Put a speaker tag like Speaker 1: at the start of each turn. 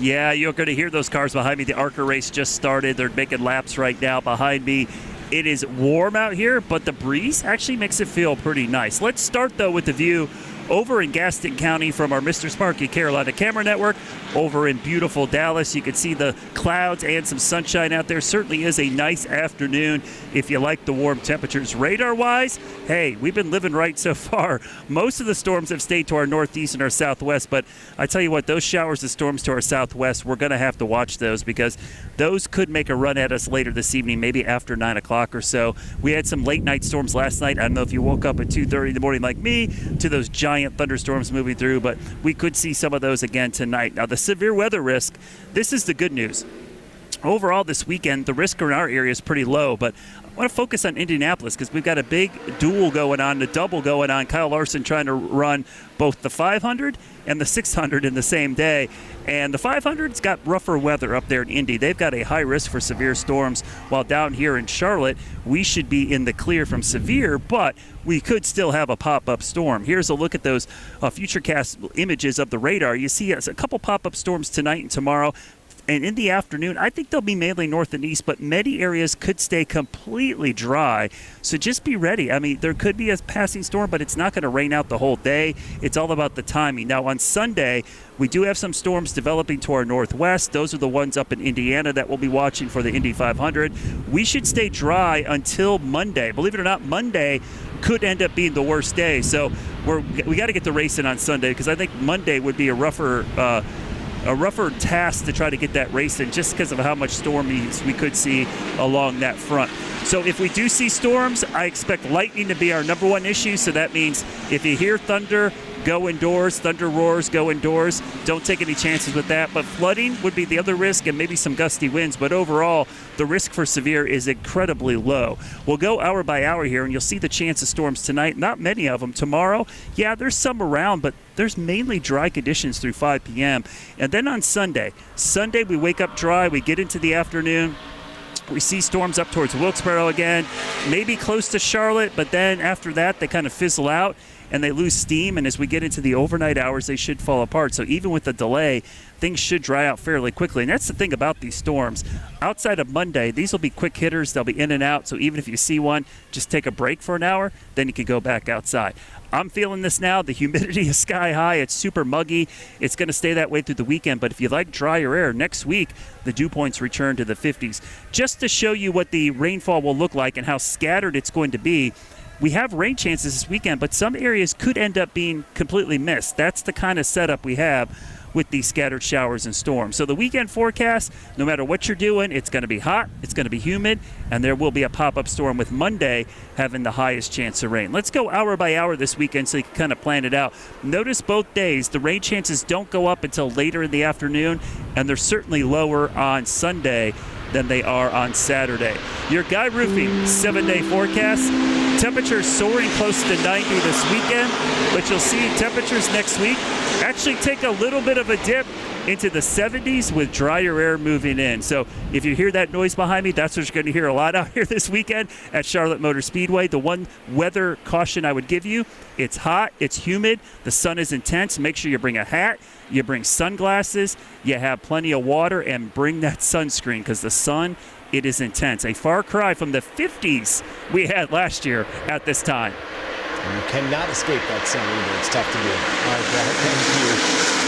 Speaker 1: Yeah, you're going to hear those cars behind me. The ARCA race just started. They're making laps right now behind me. It is warm out here, but the breeze actually makes it feel pretty nice. Let's start, though, with the view over in Gaston County from our Mr. Sparky Carolina Camera Network. Over in beautiful Dallas, you can see the clouds and some sunshine out there. Certainly is a nice afternoon if you like the warm temperatures. Radar-wise, hey, we've been living right so far. Most of the storms have stayed to our northeast and our southwest, but I tell you what, those showers of storms to our southwest, we're going to have to watch those because those could make a run at us later this evening, maybe after 9 o'clock or so. We had some late-night storms last night. I don't know if you woke up at 2:30 in the morning like me to those giant thunderstorms moving through, but we could see some of those again tonight. Now, the severe weather risk, this is the good news. Overall this weekend, the risk in our area is pretty low, but I want to focus on Indianapolis because we've got a big duel going on, a double going on. Kyle Larson trying to run both the 500 and the 600 in the same day. And the 500's got rougher weather up there in Indy. They've got a high risk for severe storms, while down here in Charlotte, we should be in the clear from severe, but we could still have a pop-up storm. Here's a look at those futurecast images of the radar. You see a couple pop-up storms tonight and tomorrow. And in the afternoon, I think they'll be mainly north and east, but many areas could stay completely dry. So just be ready. I mean, there could be a passing storm, but it's not going to rain out the whole day. It's all about the timing. Now, on Sunday, we do have some storms developing to our northwest. Those are the ones up in Indiana that we'll be watching for the Indy 500. We should stay dry until Monday. Believe it or not, Monday could end up being the worst day. So we got to get the race in on Sunday because I think Monday would be a rougher task to try to get that race in just because of how much stormies we could see along that front. So if we do see storms, I expect lightning to be our number one issue. So that means if you hear thunder, go indoors. Thunder roars, go indoors. Don't take any chances with that. But flooding would be the other risk and maybe some gusty winds. But overall, the risk for severe is incredibly low. We'll go hour by hour here, and you'll see the chance of storms tonight. Not many of them. Tomorrow, yeah, there's some around, but there's mainly dry conditions through 5 p.m. And then on Sunday we wake up dry. We get into the afternoon. We see storms up towards Wilkesboro again, maybe close to Charlotte, but then after that, they kind of fizzle out and they lose steam. And as we get into the overnight hours, they should fall apart. So even with the delay, things should dry out fairly quickly. And that's the thing about these storms. Outside of Monday, these will be quick hitters. They'll be in and out. So even if you see one, just take a break for an hour, then you can go back outside. I'm feeling this now. The humidity is sky high. It's super muggy. It's going to stay that way through the weekend. But if you like drier air, next week, the dew points return to the 50s. Just to show you what the rainfall will look like and how scattered it's going to be, we have rain chances this weekend, but some areas could end up being completely missed. That's the kind of setup we have with these scattered showers and storms. So the weekend forecast, no matter what you're doing, it's going to be hot, it's going to be humid, and there will be a pop-up storm with Monday having the highest chance of rain. Let's go hour by hour this weekend so you can kind of plan it out. Notice both days, the rain chances don't go up until later in the afternoon, and they're certainly lower on Sunday than they are on Saturday. Your Guy Roofing 7-day forecast. Temperatures soaring close to 90 this weekend, but you'll see temperatures next week actually take a little bit of a dip into the 70s with drier air moving in. So if you hear that noise behind me, that's what you're going to hear a lot out here this weekend at Charlotte Motor Speedway. The one weather caution I would give you, it's hot, it's humid, the sun is intense. Make sure you bring a hat, you bring sunglasses, you have plenty of water, and bring that sunscreen because the sun, it is intense. A far cry from the 50s we had last year at this time.
Speaker 2: You cannot escape that sun either. It's tough to do. All right, Brad, thank you.